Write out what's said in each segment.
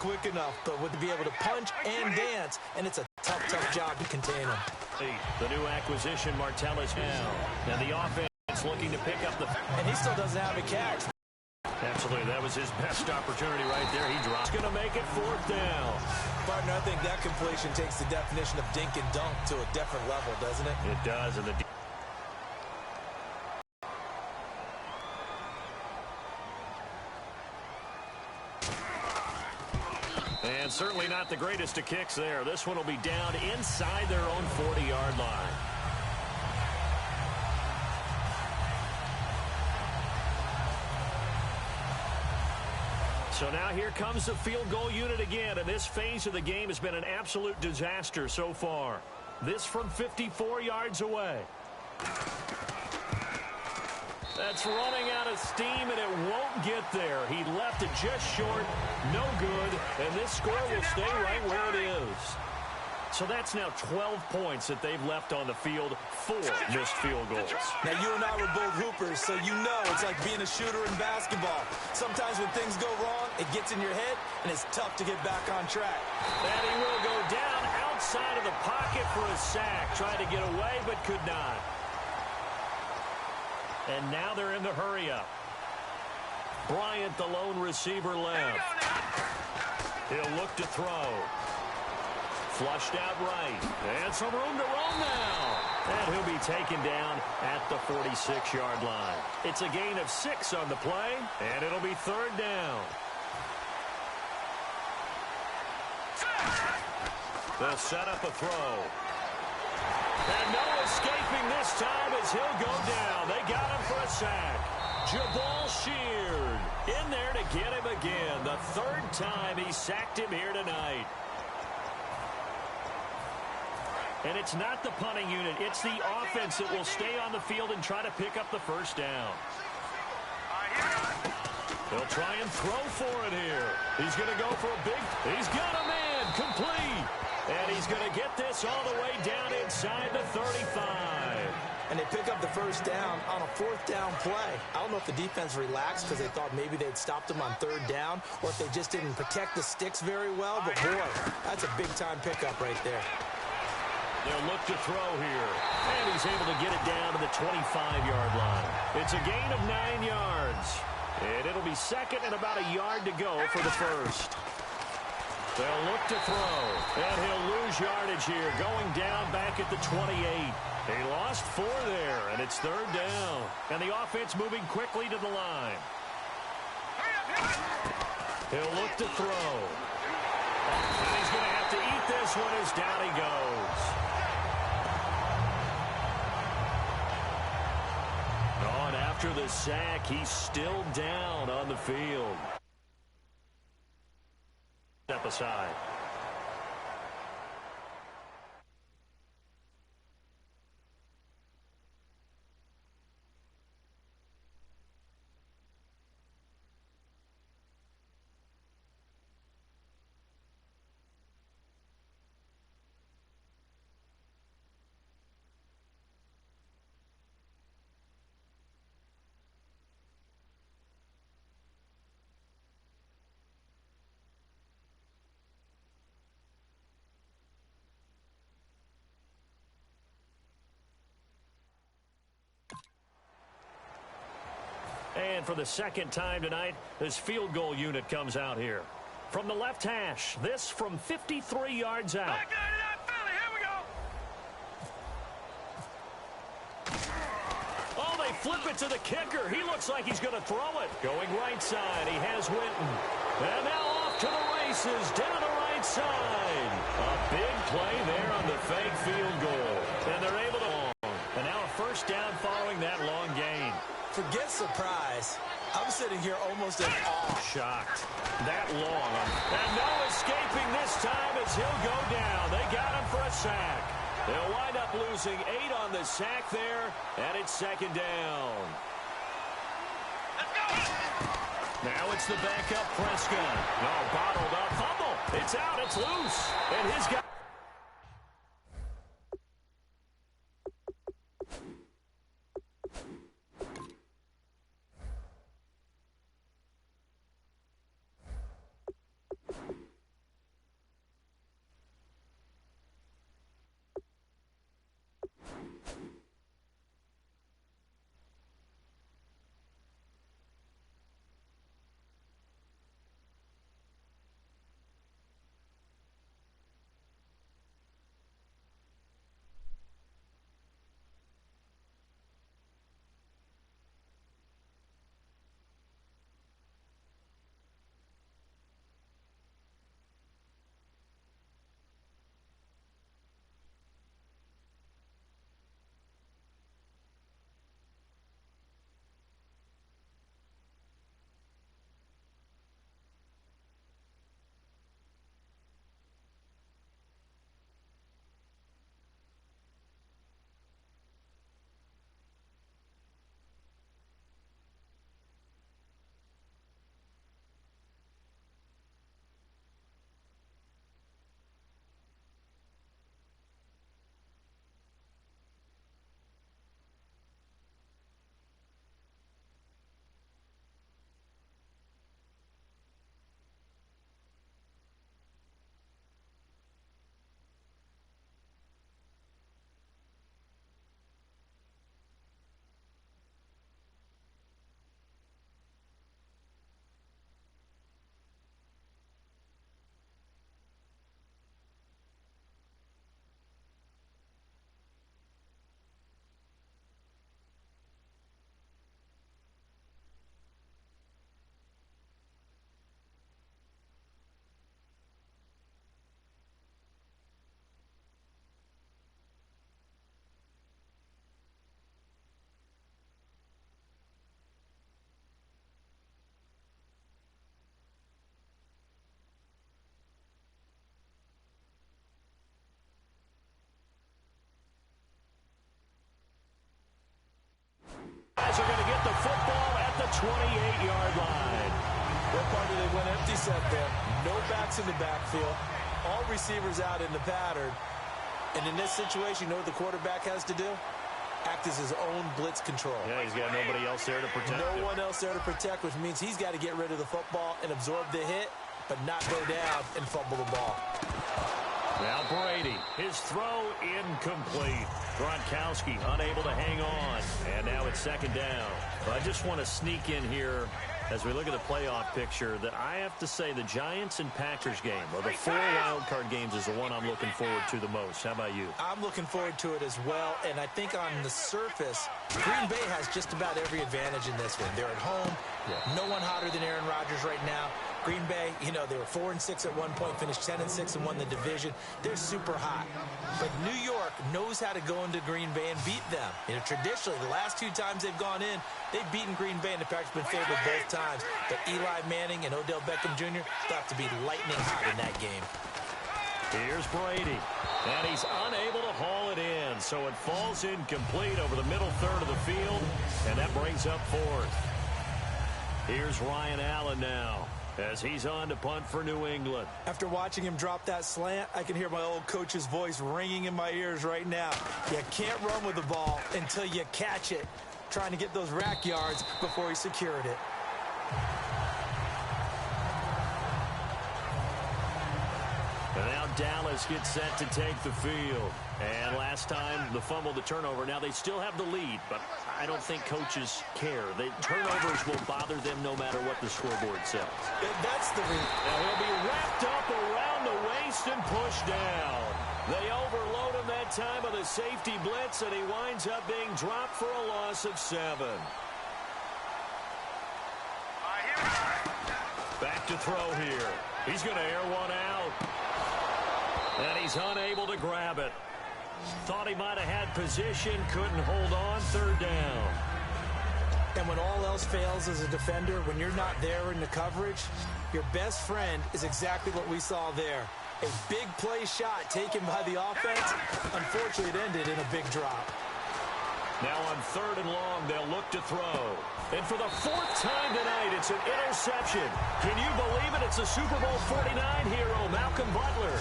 quick enough, but would be able to punch and dance, and it's a tough, tough job to contain him. The new acquisition, Martellus now. And the offense looking to pick up the... And he still doesn't have a catch. Absolutely. That was his best opportunity right there. He drops. Going to make it 4th down. Partner, I think that completion takes the definition of dink and dunk to a different level, doesn't it? It does. And the... And certainly not the greatest of kicks there. This one will be down inside their own 40-yard line. So now here comes the field goal unit again, and this phase of the game has been an absolute disaster so far. This from 54 yards away. That's running out of steam, and it won't get there. He left it just short, no good, and this score will stay right where it is. So that's now 12 points that they've left on the field, 4 missed field goals. Now, you and I were both hoopers, so you know it's like being a shooter in basketball. Sometimes when things go wrong, it gets in your head, and it's tough to get back on track. And he will go down outside of the pocket for a sack. Tried to get away, but could not. And now they're in the hurry-up. Bryant, the lone receiver, left. He'll look to throw. Flushed out right. And some room to roam now. And he'll be taken down at the 46-yard line. It's a gain of 6 on the play, and it'll be 3rd down. They'll set up a throw. And no escaping this time as he'll go down. They got him for a sack. Jabal Sheard in there to get him again. The 3rd time he sacked him here tonight. And it's not the punting unit. It's the offense that will stay on the field and try to pick up the 1st down. They'll try and throw for it here. He's going to go for a big... He's got a man. Complete. And he's going to get this all the way down inside the 35. And they pick up the 1st down on a 4th down play. I don't know if the defense relaxed because they thought maybe they'd stopped him on 3rd down, or if they just didn't protect the sticks very well. But, boy, that's a big-time pickup right there. They'll look to throw here. And he's able to get it down to the 25-yard line. It's a gain of 9 yards. And it'll be 2nd and about a yard to go for the 1st. They'll look to throw. And he'll lose yardage here, going down back at the 28. He lost 4 there, and it's 3rd down. And the offense moving quickly to the line. He'll look to throw. And he's going to have to eat this one as down he goes. Oh, and after the sack, he's still down on the field. Step aside. And for the 2nd time tonight, this field goal unit comes out here. From the left hash, this from 53 yards out. Oh, they flip it to the kicker. He looks like he's going to throw it. Going right side, he has Winton. And now off to the races, down the right side. A big play there on the fake field goal. And they're able to... And now a 1st down following that long gain. Forget surprise. I'm sitting here almost in awe. Shocked. That long. And no escaping this time as he'll go down. They got him for a sack. They'll wind up losing 8 on the sack there, and it's 2nd down. Now it's the backup Prescott. No, bottled up. Fumble. It's out. It's loose. And his guy... Guys are going to get the football at the 28-yard line. What part did they went empty set there? No backs in the backfield. All receivers out in the pattern. And in this situation, you know what the quarterback has to do? Act as his own blitz control. Yeah, he's got nobody else there to protect him. No one else there to protect, which means he's got to get rid of the football and absorb the hit, but not go down and fumble the ball. Now Brady, his throw incomplete. Gronkowski unable to hang on. And now it's second down. But I just want to sneak in here as we look at the playoff picture that I have to say the Giants and Packers game, or the 4 wild card games, is the one I'm looking forward to the most. How about you? I'm looking forward to it as well, and I think on the surface, Green Bay has just about every advantage in this one. They're at home. Yeah. No one hotter than Aaron Rodgers right now. Green Bay, you know, they were 4-6 at one point, finished 10-6 and won the division. They're super hot. But New York knows how to go into Green Bay and beat them. You know, traditionally, the last 2 times they've gone in, they've beaten Green Bay, and the Packers have been favored both times. But Eli Manning and Odell Beckham Jr. thought to be lightning hot in that game. Here's Brady, and he's unable to haul it in, so it falls incomplete over the middle third of the field, and that brings up 4th. Here's Ryan Allen now, as he's on to punt for New England. After watching him drop that slant, I can hear my old coach's voice ringing in my ears right now. You can't run with the ball until you catch it, trying to get those rack yards before he secured it. And now Dallas gets set to take the field. And last time, the fumble, the turnover. Now they still have the lead, but I don't think coaches care. The turnovers will bother them no matter what the scoreboard says. That's the reason. Now he'll be wrapped up around the waist and pushed down. They overload him that time of the safety blitz, and he winds up being dropped for a loss of 7. Back to throw here. He's going to air one out. And he's unable to grab it. Thought he might have had position, couldn't hold on, 3rd down. And when all else fails as a defender, when you're not there in the coverage, your best friend is exactly what we saw there. A big play shot taken by the offense. Unfortunately, it ended in a big drop. Now on 3rd and long, they'll look to throw. And for the 4th time tonight, it's an interception. Can you believe it? It's a Super Bowl 49 hero, Malcolm Butler.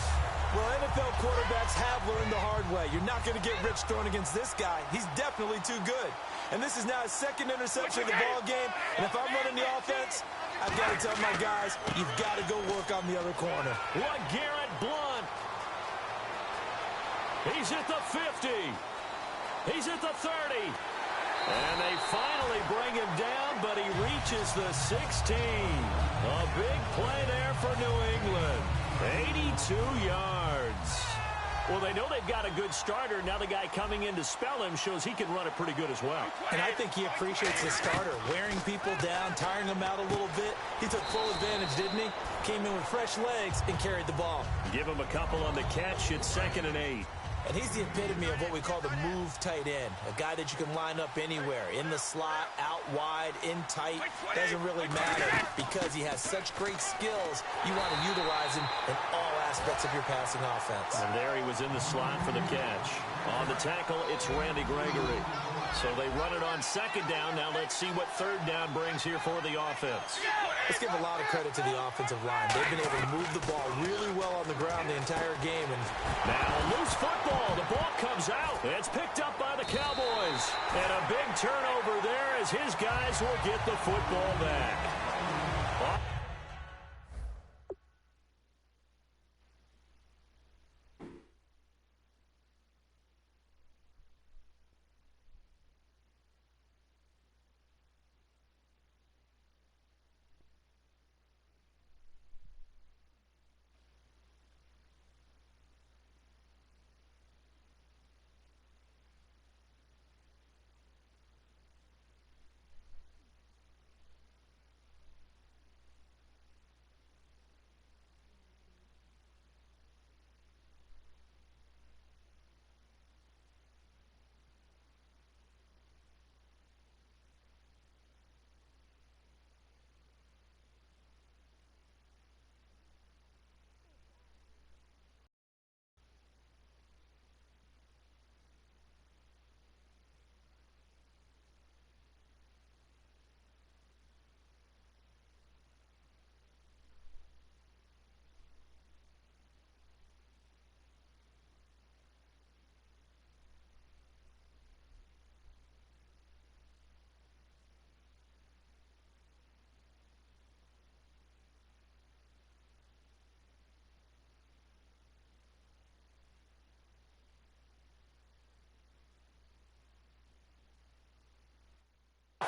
Well, NFL quarterbacks have learned the hard way. You're not going to get rich throwing against this guy. He's definitely too good. And this is now his 2nd interception of the ball game. And if I'm running the offense, I've got to tell my guys, you've got to go work on the other corner. LeGarrette Blount. He's at the 50. He's at the 30. And they finally bring him down, but he reaches the 16. A big play there for New England. 82 yards. Well, they know they've got a good starter. Now the guy coming in to spell him shows he can run it pretty good as well. And I think he appreciates the starter, wearing people down, tiring them out a little bit. He took full advantage, didn't he? Came in with fresh legs and carried the ball. Give him a couple on the catch. It's 2nd and 8. And he's the epitome of what we call the move tight end. A guy that you can line up anywhere. In the slot, out wide, in tight. Doesn't really matter because he has such great skills. You want to utilize him in all aspects of your passing offense. And there he was in the slot for the catch. On the tackle, it's Randy Gregory. So they run it on 2nd down. Now let's see what 3rd down brings here for the offense. Let's give a lot of credit to the offensive line. They've been able to move the ball really well on the ground the entire game. And now loose football. The ball comes out. It's picked up by the Cowboys. And a big turnover there as his guys will get the football back.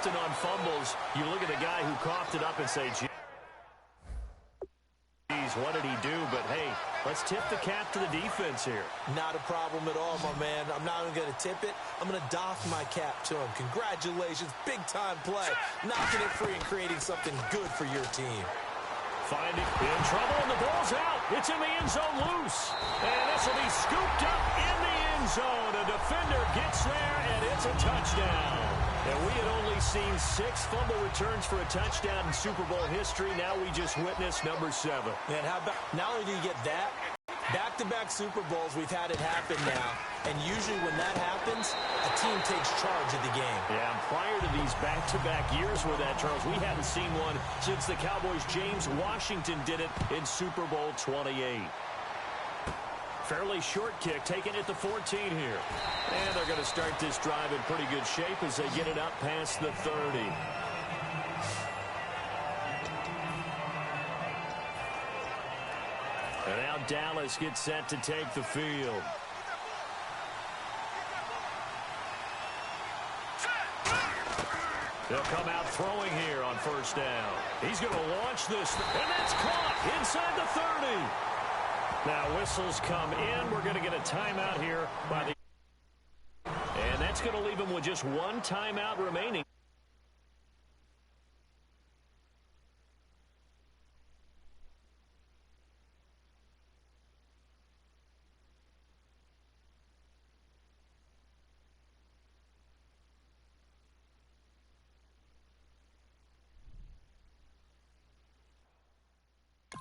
often on fumbles, you look at the guy who coughed it up and say, geez, what did he do? But, hey, let's tip the cap to the defense here. Not a problem at all, my man. I'm not even going to tip it. I'm going to doff my cap to him. Congratulations. Big-time play. Knocking it free and creating something good for your team. Finding in trouble, and the ball's out. It's in the end zone loose. And this will be scooped up in the end zone. A defender gets there, and it's a touchdown. And we had only seen 6 fumble returns for a touchdown in Super Bowl history. Now we just witnessed number 7. Man, how about, not only do you get that, back-to-back Super Bowls, we've had it happen now. And usually when that happens, a team takes charge of the game. Yeah, and prior to these back-to-back years with that, Charles, we hadn't seen one since the Cowboys' James Washington did it in Super Bowl 28. Fairly short kick, taken at the 14 here. And they're going to start this drive in pretty good shape as they get it up past the 30. And now Dallas gets set to take the field. They'll come out throwing here on first down. He's going to launch this, and that's caught inside the 30. Now whistles come in. We're going to get a timeout here by the... And that's going to leave him with just one timeout remaining.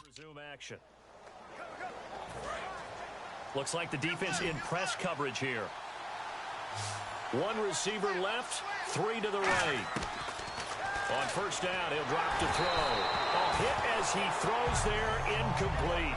Resume action. Looks like the defense in press coverage here. One receiver left, 3 to the right. On first down, he'll drop to throw. A hit as he throws there, incomplete.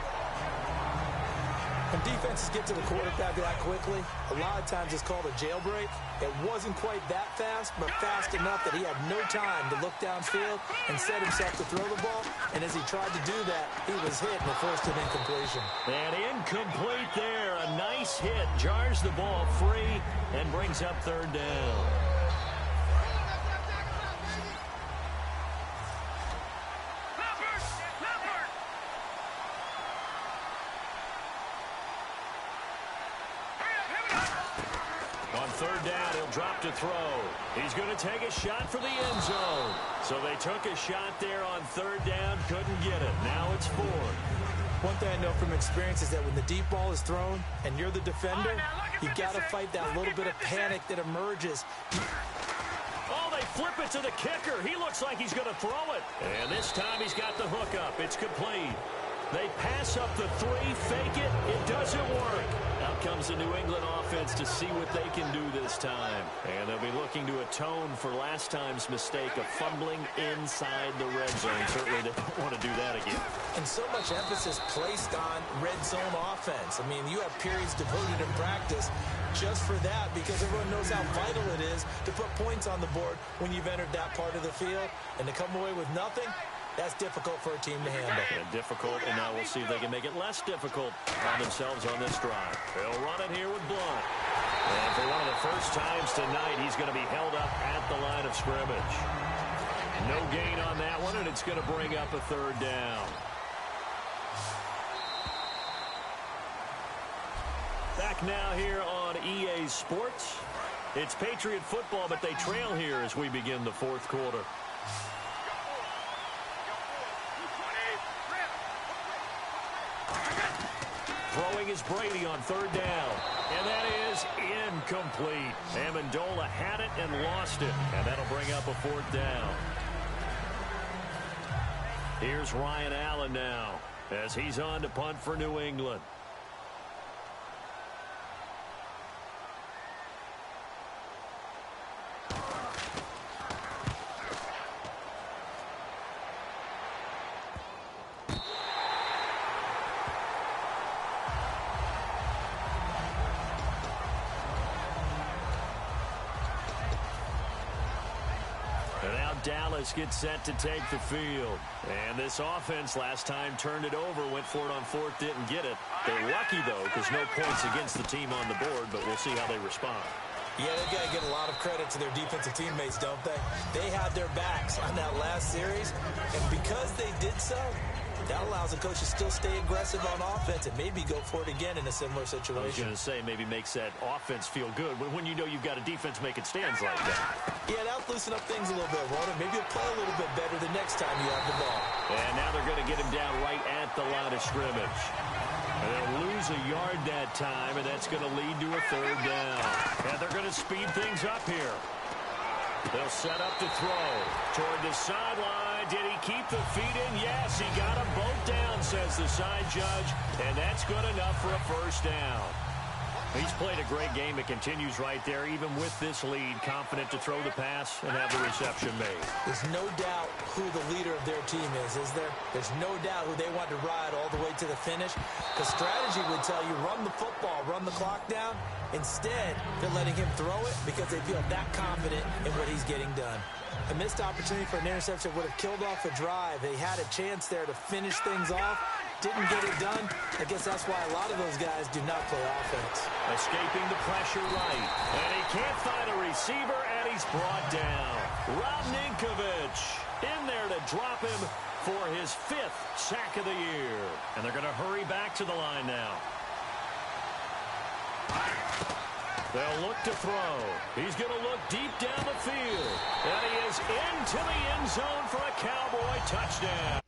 When defenses get to the quarterback that quickly, a lot of times it's called a jailbreak. It wasn't quite that fast, but fast enough that he had no time to look downfield and set himself to throw the ball. And as he tried to do that, he was hit and it forced an incompletion. And incomplete there. A nice hit. Jars the ball free and brings up third down. Third down, he'll drop to throw. He's going to take a shot for the end zone. So they took a shot there on third down, couldn't get it. Now it's 4. One thing I know from experience is that when the deep ball is thrown and you're the defender, you got to fight that little bit of panic that emerges. Oh, they flip it to the kicker. He looks like he's going to throw it. And this time he's got the hook up. It's complete. They pass up the 3, fake it. It doesn't work. Out comes the New England offense to see what they can do this time. And they'll be looking to atone for last time's mistake of fumbling inside the red zone. Certainly they don't want to do that again. And so much emphasis placed on red zone offense. I mean, you have periods devoted in practice just for that because everyone knows how vital it is to put points on the board when you've entered that part of the field. And to come away with nothing, that's difficult for a team to handle. And difficult, and now we'll see if they can make it less difficult on themselves on this drive. They'll run it here with Blunt. And for one of the first times tonight, he's going to be held up at the line of scrimmage. No gain on that one, and it's going to bring up a third down. Back now here on EA Sports. It's Patriot football, but they trail here as we begin the fourth quarter. Throwing is Brady on third down. And that is incomplete. Amendola had it and lost it. And that'll bring up a fourth down. Here's Ryan Allen now as he's on to punt for New England. Dallas gets set to take the field. And this offense last time turned it over, went for it on fourth, didn't get it. They're lucky, though, because no points against the team on the board, but we'll see how they respond. Yeah, they've got to give a lot of credit to their defensive teammates, don't they? They had their backs on that last series, and because they did so, that allows the coach to still stay aggressive on offense and maybe go for it again in a similar situation. I was going to say maybe makes that offense feel good when you know you've got a defense making stands like that. Yeah, that'll loosen up things a little bit, won't it? Maybe you'll play a little bit better the next time you have the ball. And now they're going to get him down right at the line of scrimmage. And they'll lose a yard that time, and that's going to lead to a third down. And they're going to speed things up here. They'll set up to throw toward the sideline. Did he keep the feet in? Yes, he got them both down, says the side judge. And that's good enough for a first down. He's played a great game. It continues right there, even with this lead, confident to throw the pass and have the reception made. There's no doubt who the leader of their team is there? There's no doubt who they want to ride all the way to the finish. The strategy would tell you, run the football, run the clock down. Instead, they're letting him throw it because they feel that confident in what he's getting done. A missed opportunity for an interception would have killed off a drive. They had a chance there to finish things off. Didn't get it done. I guess that's why a lot of those guys do not play offense. Escaping the pressure right. And he can't find a receiver, and he's brought down. Rob Ninkovich in there to drop him for his 5th sack of the year. And they're going to hurry back to the line now. They'll look to throw. He's going to look deep down the field. And he is into the end zone for a Cowboy touchdown.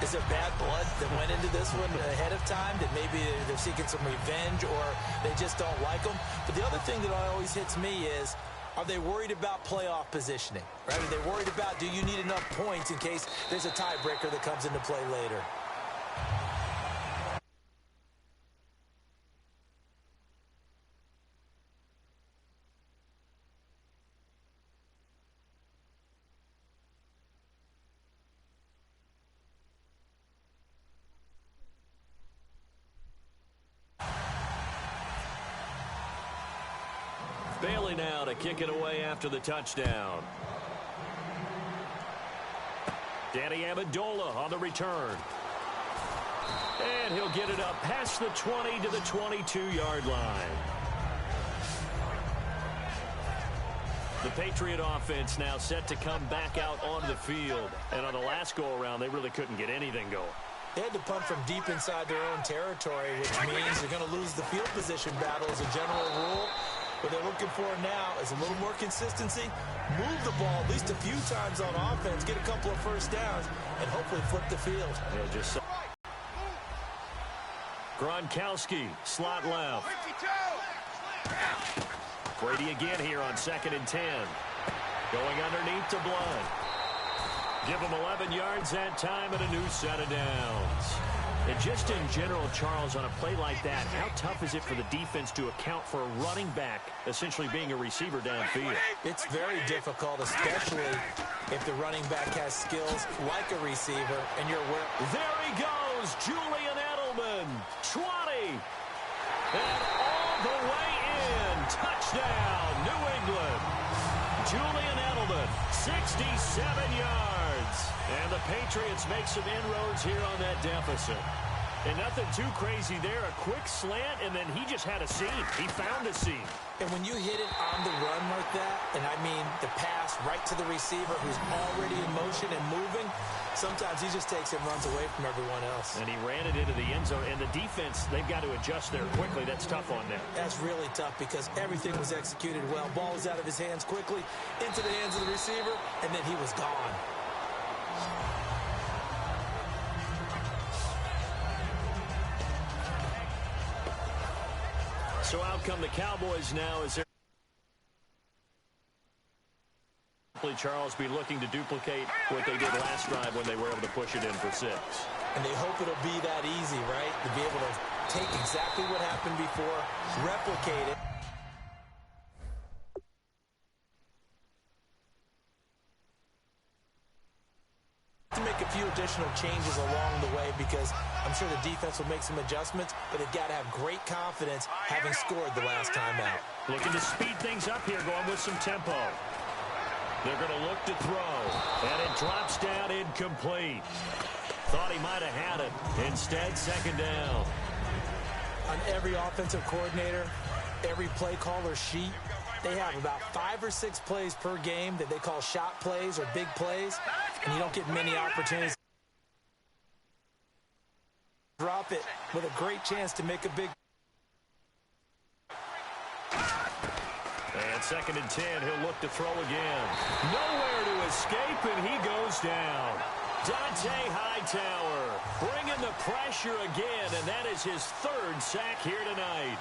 Is there bad blood that went into this one ahead of time, that maybe they're seeking some revenge or they just don't like them? But the other thing that always hits me is, are they worried about playoff positioning? Right? Are they worried about, do you need enough points in case there's a tiebreaker that comes into play later? Bailey now to kick it away after the touchdown. Danny Amendola on the return. And he'll get it up past the 20 to the 22-yard line. The Patriot offense now set to come back out onto the field. And on the last go-around, they really couldn't get anything going. They had to punt from deep inside their own territory, which means they're going to lose the field position battle as a general rule. What they're looking for now is a little more consistency, move the ball at least a few times on offense, get a couple of first downs, and hopefully flip the field. Yeah, just Gronkowski, slot left. Brady again here on 2nd and 10. Going underneath to Blunt. Give him 11 yards that time and a new set of downs. And just in general, Charles, on a play like that, how tough is it for the defense to account for a running back essentially being a receiver downfield? It's very difficult, especially if the running back has skills like a receiver, and you're aware. There he goes, Julian Edelman, 20. And all the way in, touchdown, New England. Julian Edelman, 67 yards. And the Patriots make some inroads here on that deficit. And nothing too crazy there. A quick slant, and then he just had a seam. He found a seam. And when you hit it on the run like that, and I mean the pass right to the receiver who's already in motion and moving, sometimes he just takes it and runs away from everyone else. And he ran it into the end zone. And the defense, they've got to adjust there quickly. That's tough on them. That's really tough because everything was executed well. Ball was out of his hands quickly, into the hands of the receiver, and then he was gone. So out come the Cowboys now as they're Charles be looking to duplicate what they did last drive when they were able to push it in for 6. And they hope it'll be that easy, right? To be able to take exactly what happened before, replicate it. To make a few additional changes along the way because I'm sure the defense will make some adjustments, but they've got to have great confidence having scored the last time out. Looking to speed things up here, going with some tempo. They're going to look to throw, and it drops down incomplete. Thought he might have had it. Instead, second down. On every offensive coordinator, every play caller sheet, they have about 5 or 6 plays per game that they call shot plays or big plays, and you don't get many opportunities to drop it with a great chance to make a big. And second and 10, he'll look to throw again. Nowhere to escape, and he goes down. Dante Hightower bringing the pressure again, and that is his 3rd sack here tonight.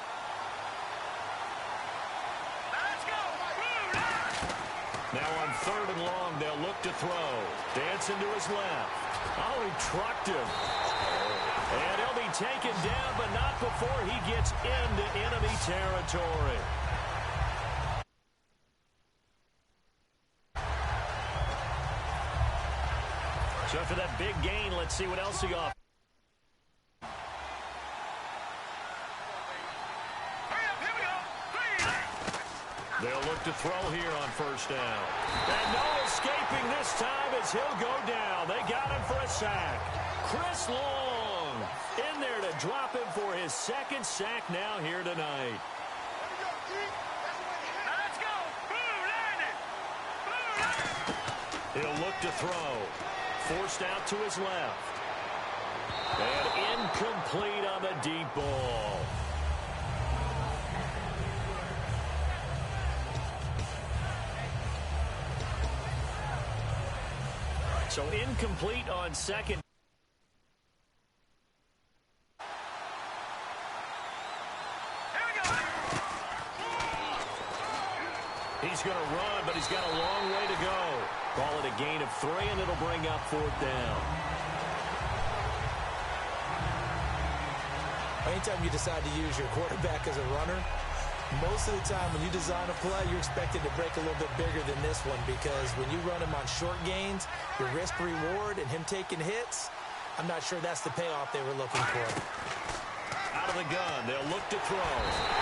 Now on 3rd and long, they'll look to throw. Dancing to his left. Oh, he trucked him. And he'll be taken down, but not before he gets into enemy territory. So after that big gain, let's see what else he offers. They'll look to throw here on 1st down. And no escaping this time as he'll go down. They got him for a sack. Chris Long in there to drop him for his 2nd sack now here tonight. He'll look to throw. Forced out to his left. And incomplete on the deep ball. So incomplete on 2nd. He's going to run, but he's got a long way to go. Call it a gain of 3, and it'll bring up 4th down. Anytime you decide to use your quarterback as a runner, most of the time when you design a play, you're expected to break a little bit bigger than this one because when you run him on short gains, your risk-reward and him taking hits, I'm not sure that's the payoff they were looking for. Out of the gun, they'll look to throw.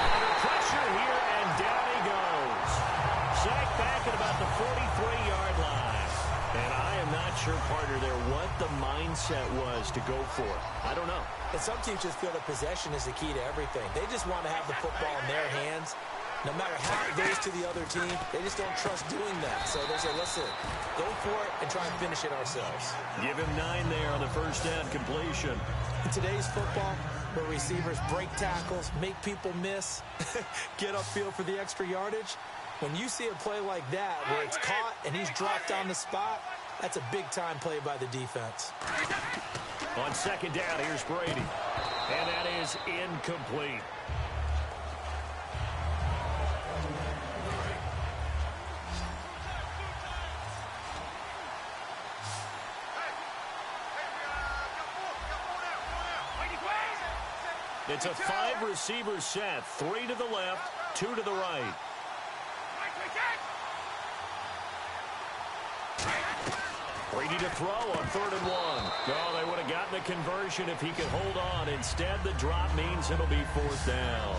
Under pressure here, and down he goes. Sacked back at about the 43-yard line. And I am not sure, partner, there what the mindset was to go for it. I don't know. And some teams just feel that possession is the key to everything. They just want to have the football in their hands. No matter how it goes to the other team, they just don't trust doing that. So they say, listen, go for it and try and finish it ourselves. Give him 9 there on the 1st down completion. In today's football, where receivers break tackles, make people miss, get upfield for the extra yardage, when you see a play like that where it's caught and he's dropped on the spot, that's a big-time play by the defense. On 2nd down, here's Brady. And that is incomplete. It's a 5-receiver set. 3 to the left, 2 to the right. Brady to throw on 3rd and 1. Oh, they would have gotten the conversion if he could hold on. Instead, the drop means it'll be 4th down.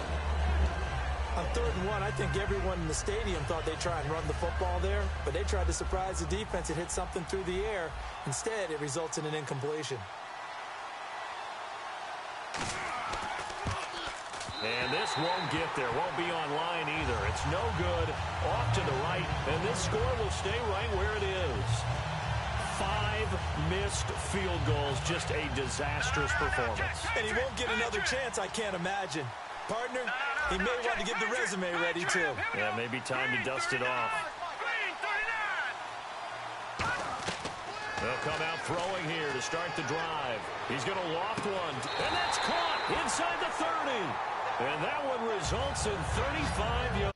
On 3rd and 1, I think everyone in the stadium thought they'd try and run the football there, but they tried to surprise the defense and hit something through the air. Instead, it results in an incompletion. And this won't get there, won't be online either. It's no good, off to the right, and this score will stay right where it is. 5 missed field goals, just a disastrous performance. And he won't get another chance, I can't imagine. Partner, he may want to get the resume ready, too. Yeah, maybe time to dust it off. They'll come out throwing here to start the drive. He's going to loft one, and that's caught inside the 30. And that one results in 35 yards.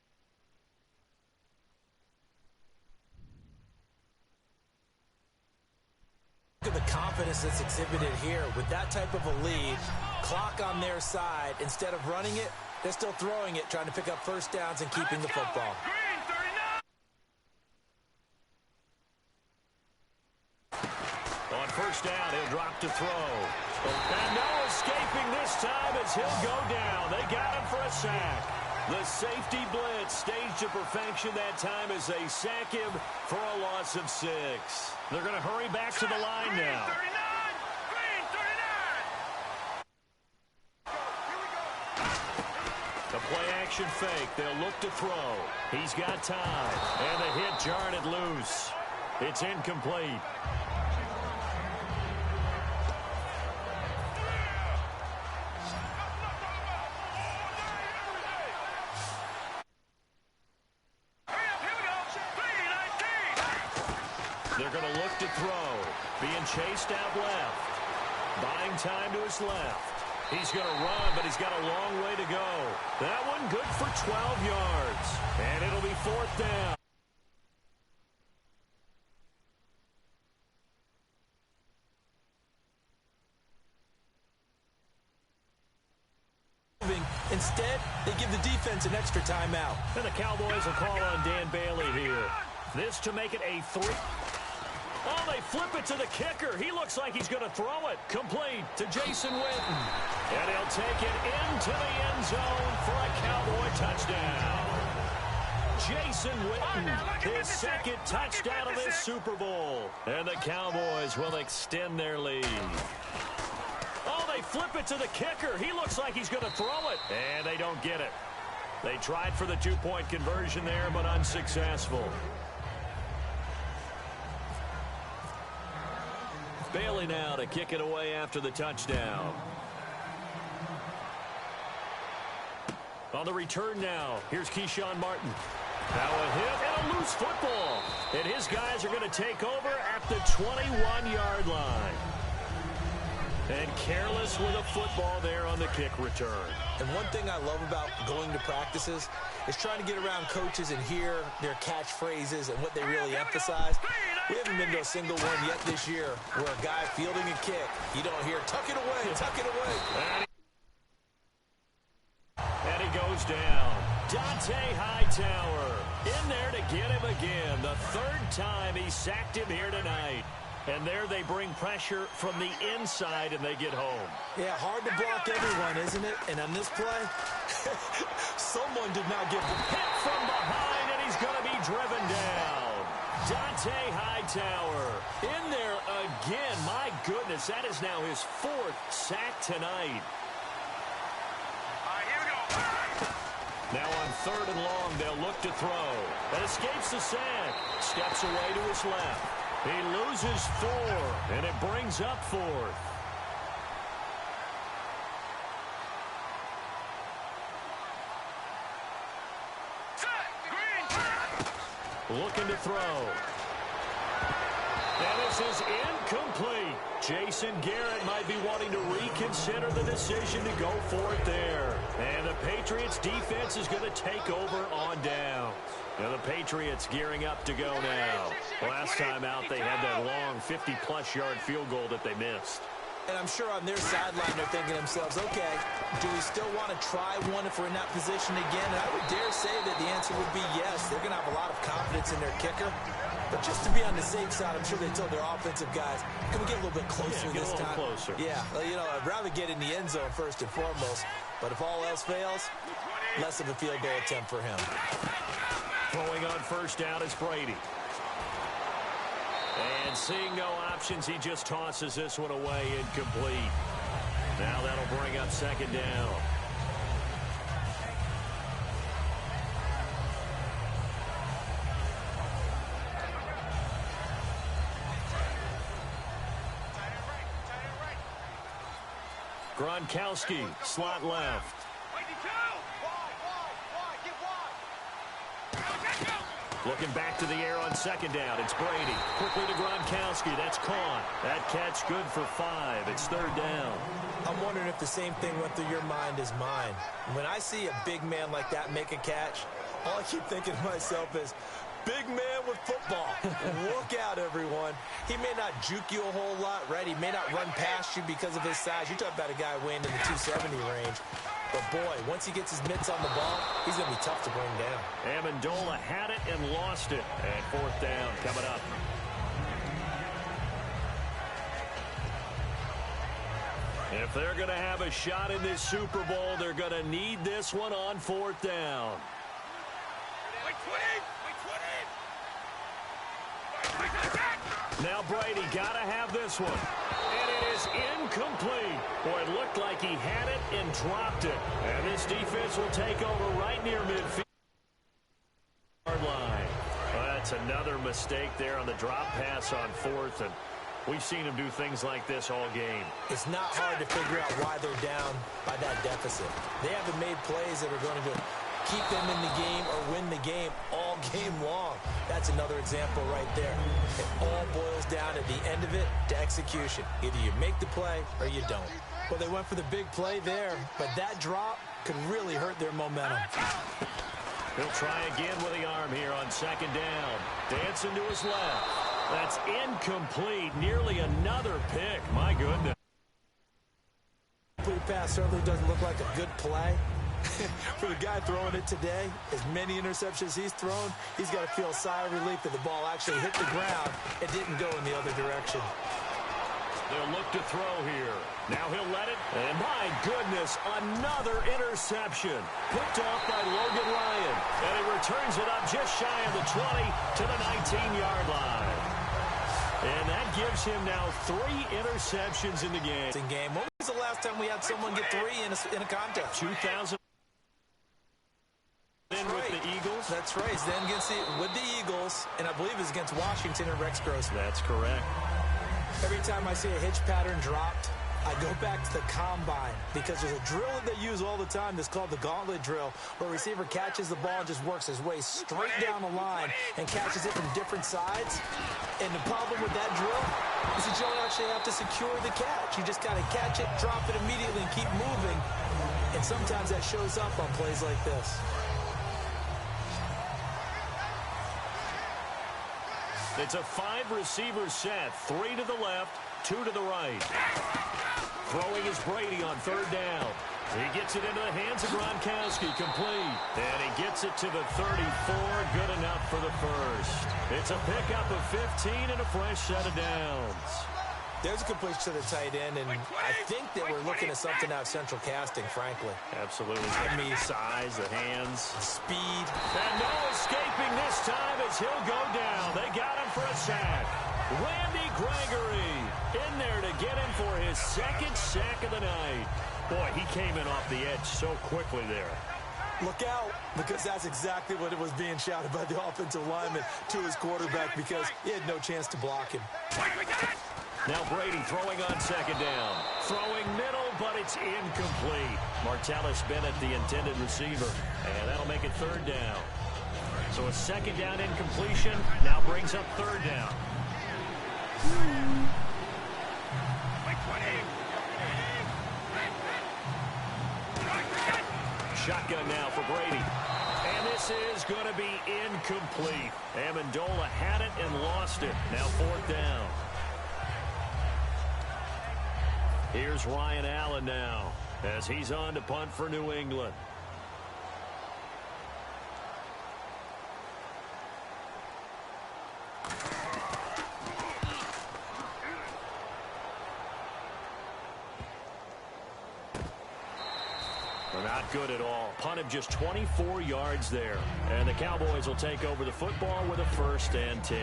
Look at the confidence that's exhibited here. With that type of a lead, clock on their side, instead of running it, they're still throwing it, trying to pick up first downs and keeping the football. On first down, he'll drop to throw. And no escaping this time as he'll go down. They got him for a sack. The safety blitz staged to perfection that time as they sack him for a loss of 6. They're going to hurry back to the line now. The play-action fake. They'll look to throw. He's got time. And the hit jarred it loose. It's incomplete. They're going to look to throw. Being chased out left. Buying time to his left. He's going to run, but he's got a long way to go. That one good for 12 yards. And it'll be 4th down. Instead, they give the defense an extra timeout. And the Cowboys will call on Dan Bailey here. This to make it a 3. Oh, they flip it to the kicker. He looks like he's going to throw it. Complete to Jason Witten. And he'll take it into the end zone for a Cowboy touchdown. Jason Witten, his second touchdown of this Super Bowl. And the Cowboys will extend their lead. Oh, they flip it to the kicker. He looks like he's going to throw it. And they don't get it. They tried for the 2-point conversion there, but unsuccessful. Bailey now to kick it away after the touchdown. On the return now, here's Keyshawn Martin. Now a hit and a loose football. And his guys are going to take over at the 21-yard line. And careless with a football there on the kick return. And one thing I love about going to practices is trying to get around coaches and hear their catchphrases and what they really emphasize. We haven't been to a single one yet this year where a guy fielding a kick, you don't hear, tuck it away, tuck it away. And he goes down. Dante Hightower in there to get him again. The 3rd time he sacked him here tonight. And there they bring pressure from the inside, and they get home. Yeah, hard to block everyone, isn't it? And on this play, someone did not get the hit from behind, and he's going to be driven down. Dante Hightower in there again. My goodness, that is now his 4th sack tonight. Here we go. Now on 3rd and long, they'll look to throw. And escapes the sack. Steps away to his left. He loses 4, and it brings up 4th. Looking to throw. And this is incomplete. Jason Garrett might be wanting to reconsider the decision to go for it there. And the Patriots defense is going to take over on downs. Now the Patriots gearing up to go now. Last time out, they had that long 50-plus yard field goal that they missed. And I'm sure on their sideline they're thinking to themselves, okay, do we still want to try one if we're in that position again? And I would dare say that the answer would be yes. They're going to have a lot of confidence in their kicker. But just to be on the safe side, I'm sure they told their offensive guys, can we get a little bit closer this time? Closer. Yeah, you know, I'd rather get in the end zone first and foremost. But if all else fails, less of a field goal attempt for him. Throwing on first down is Brady. And seeing no options, he just tosses this one away incomplete. Now that'll bring up 2nd down. Gronkowski, slot left. Looking back to the air on second down. It's Brady. Quickly to Gronkowski. That's caught. That catch good for 5. It's third down. I'm wondering if the same thing went through your mind as mine. When I see a big man like that make a catch, all I keep thinking to myself is, big man with football. Look out, everyone. He may not juke you a whole lot, right? He may not run past you because of his size. You're talking about a guy weighing in the 270 range. But, boy, once he gets his mitts on the ball, he's going to be tough to bring down. Amendola had it and lost it. And fourth down coming up. If they're going to have a shot in this Super Bowl, they're going to need this one on fourth down. Now Brady got to have this one. And it is incomplete. Boy, it looked like he had it and dropped it. And this defense will take over right near midfield line. Well, that's another mistake there on the drop pass on fourth. And we've seen him do things like this all game. It's not hard to figure out why they're down by that deficit. They haven't made plays that are going to keep them in the game or win the game all game long. That's another example right there. It all boils down at the end of it to execution. Either you make the play or you don't. Well, they went for the big play there, but that drop could really hurt their momentum. He'll try again with the arm here on second down. Dancing to his left. That's incomplete. Nearly another pick. My goodness. Complete pass certainly doesn't look like a good play. For the guy throwing it today, as many interceptions he's thrown, he's got to feel a sigh of relief that the ball actually hit the ground and didn't go in the other direction. They'll look to throw here. Now he'll let it. And my goodness, another interception. Picked off by Logan Ryan. And he returns it up just shy of the 20 to the 19-yard line. And that gives him now 3 interceptions in the game. When was the last time we had someone get 3 in a contest? 2000. With the Eagles. That's right. He's then with the Eagles, and I believe it's against Washington and Rex Grossman. That's correct. Every time I see a hitch pattern dropped, I go back to the combine because there's a drill that they use all the time that's called the gauntlet drill, where a receiver catches the ball and just works his way straight down the line and catches it from different sides. And the problem with that drill is that you don't actually have to secure the catch. You just got to catch it, drop it immediately, and keep moving. And sometimes that shows up on plays like this. It's a 5-receiver set. 3 to the left, 2 to the right. Throwing is Brady on third down. He gets it into the hands of Gronkowski, complete. And he gets it to the 34, good enough for the first. It's a pickup of 15 and a fresh set of downs. There's a completion to the tight end, and I think that we're looking at something out of central casting, frankly. Absolutely. Give me size, the hands. Speed. And no escaping this time as he'll go down. They got him for a sack. Randy Gregory in there to get him for his second sack of the night. Boy, he came in off the edge so quickly there. Look out, because that's exactly what it was being shouted by the offensive lineman to his quarterback, because he had no chance to block him. Now Brady throwing on second down. Throwing middle, but it's incomplete. Martellus Bennett, the intended receiver. And that'll make it third down. So a second down incompletion now brings up third down. Shotgun now for Brady. And this is going to be incomplete. Amendola had it and lost it. Now fourth down. Here's Ryan Allen now as he's on to punt for New England. Not good at all. Punted just 24 yards there. And the Cowboys will take over the football with a 1st and 10.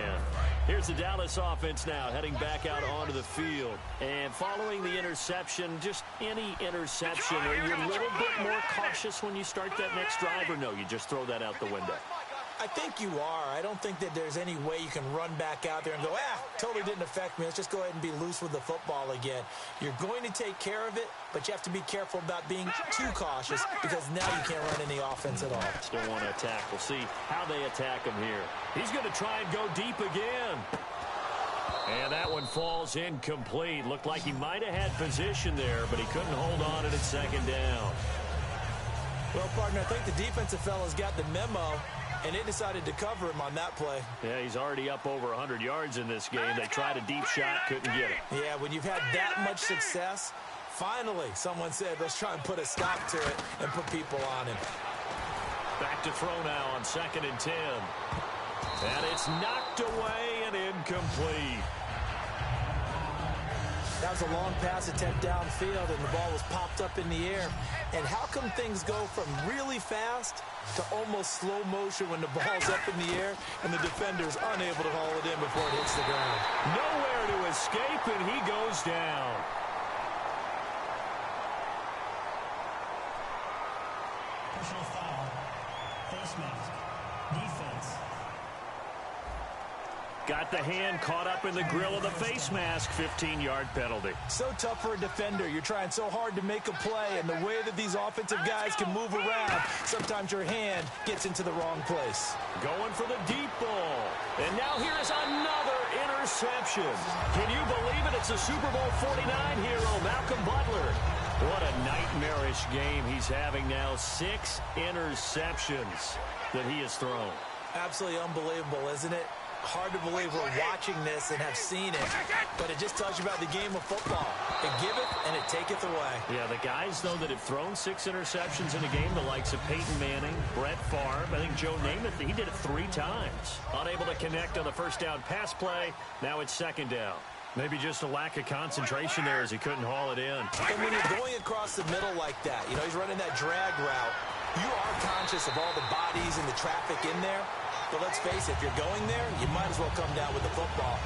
Here's the Dallas offense now heading back out onto the field. And following the interception, just any interception, are you a little bit more cautious when you start that next drive, or no, you just throw that out the window? I think you are. I don't think that there's any way you can run back out there and go, totally didn't affect me. Let's just go ahead and be loose with the football again. You're going to take care of it, but you have to be careful about being too cautious because now you can't run any offense at all. Still want to attack. We'll see how they attack him here. He's going to try and go deep again. And that one falls incomplete. Looked like he might have had position there, but he couldn't hold on to it at second down. Well, partner, I think the defensive fellas got the memo, and they decided to cover him on that play. Yeah, he's already up over 100 yards in this game. They tried a deep shot, couldn't get it. Yeah, when you've had that much success, finally someone said, let's try and put a stop to it and put people on him. Back to throw now on 2nd and 10. And it's knocked away and incomplete. That was a long pass attempt downfield, and the ball was popped up in the air. And how come things go from really fast to almost slow motion when the ball's up in the air and the defender's unable to haul it in before it hits the ground? Nowhere to escape, and he goes down. Personal foul, face mask, defense. Got the hand caught up in the grill of the face mask. 15-yard penalty. So tough for a defender. You're trying so hard to make a play, and the way that these offensive guys can move around, sometimes your hand gets into the wrong place. Going for the deep ball. And now here's another interception. Can you believe it? It's a Super Bowl 49 hero, Malcolm Butler. What a nightmarish game he's having now. 6 interceptions that he has thrown. Absolutely unbelievable, isn't it? Hard to believe we're watching this and have seen it, but it just tells you about the game of football. It giveth and it taketh away. Yeah, the guys, though, that have thrown 6 interceptions in a game, the likes of Peyton Manning, Brett Favre, I think Joe Namath, he did it 3 times. Unable to connect on the first down pass play. Now it's 2nd down. Maybe just a lack of concentration there as he couldn't haul it in. And when you're going across the middle like that, you know, he's running that drag route, you are conscious of all the bodies and the traffic in there. But let's face it, if you're going there, you might as well come down with the football.